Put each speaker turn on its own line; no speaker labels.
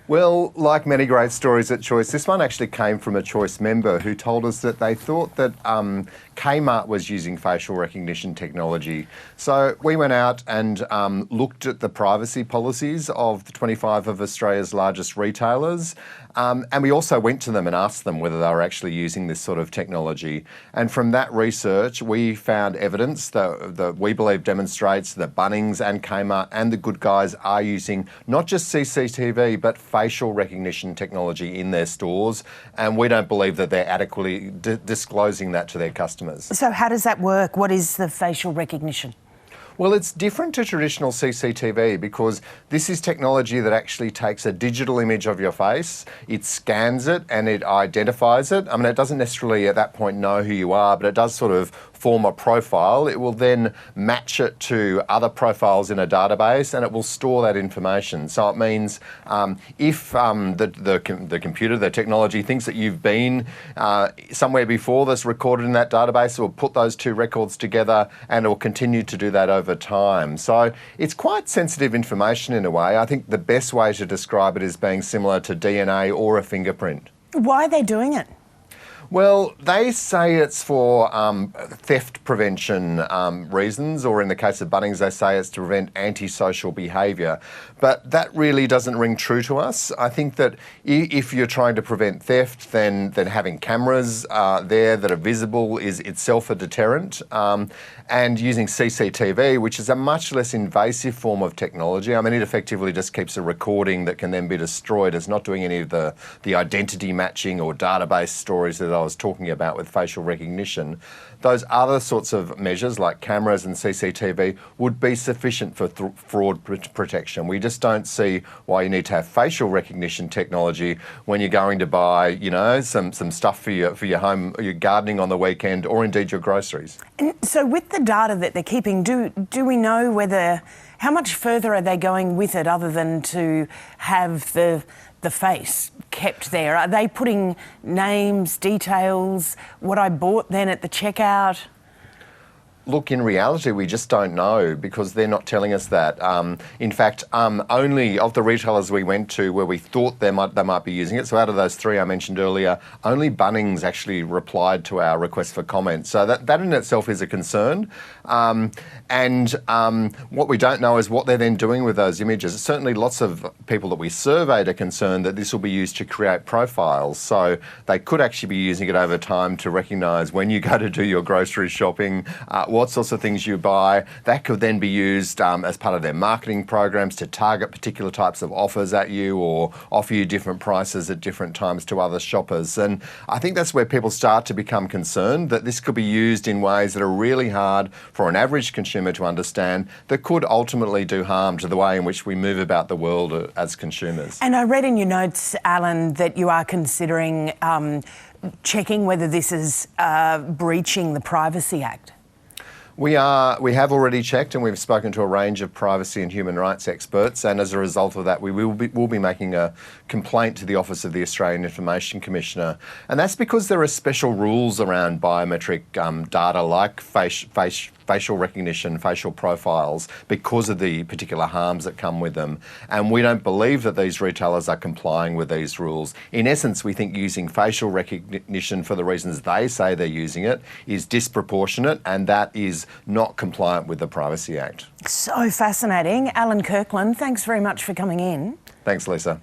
Well, like many great stories at Choice, this one actually came from a Choice member who told us that they thought that Kmart was using facial recognition technology. So we went out and looked at the privacy policies of the 25 of Australia's largest retailers. And we also went to them and asked them whether they were actually using this sort of technology. And from that research, we found evidence that we believe demonstrates that Bunnings and Kmart and the Good Guys are using not just CCTV, but facial recognition technology in their stores. And we don't believe that they're adequately disclosing that to their customers.
So how does that work? What is the facial recognition?
Well, it's different to traditional CCTV because this is technology that actually takes a digital image of your face, it scans it and it identifies it. I mean, it doesn't necessarily at that point know who you are, but it does sort of form a profile. It will then match it to other profiles in a database and it will store that information. So it means if the computer, the technology thinks that you've been somewhere before that's recorded in that database, it will put those two records together and it will continue to do that over time. So it's quite sensitive information in a way. I think the best way to describe it is being similar to DNA or a fingerprint.
Why are they doing it?
Well, they say it's for theft prevention reasons, or in the case of Bunnings, they say it's to prevent antisocial behaviour. But that really doesn't ring true to us. I think that if you're trying to prevent theft, then having cameras there that are visible is itself a deterrent. And using CCTV, which is a much less invasive form of technology, I mean, it effectively just keeps a recording that can then be destroyed. It's not doing any of the identity matching or database stories that I was talking about with facial recognition. Those other sorts of measures like cameras and CCTV would be sufficient for fraud protection. We just don't see why you need to have facial recognition technology when you're going to buy, you know, some stuff for your home, your gardening on the weekend, or indeed your groceries.
And so with the data that they're keeping, do we know how much further are they going with it other than to have the face kept there? Are they putting names, details, what I bought then at the checkout?
Look, in reality, we just don't know because they're not telling us that. In fact, only of the retailers we went to where we thought they might be using it, so out of those three I mentioned earlier, only Bunnings actually replied to our request for comment. So that in itself is a concern. And what we don't know is what they're then doing with those images. Certainly lots of people that we surveyed are concerned that this will be used to create profiles. So they could actually be using it over time to recognise when you go to do your grocery shopping, what sorts of things you buy. That could then be used as part of their marketing programs to target particular types of offers at you or offer you different prices at different times to other shoppers. And I think that's where people start to become concerned that this could be used in ways that are really hard for an average consumer to understand, that could ultimately do harm to the way in which we move about the world as consumers.
And I read in your notes, Alan, that you are considering checking whether this is breaching the Privacy Act.
We have already checked and we've spoken to a range of privacy and human rights experts, and as a result of that we'll be making a complaint to the Office of the Australian Information Commissioner. And that's because there are special rules around biometric data like facial recognition, facial profiles, because of the particular harms that come with them. And we don't believe that these retailers are complying with these rules. In essence, we think using facial recognition for the reasons they say they're using it is disproportionate, and that is not compliant with the Privacy Act.
So fascinating. Alan Kirkland, thanks very much for coming in.
Thanks, Lisa.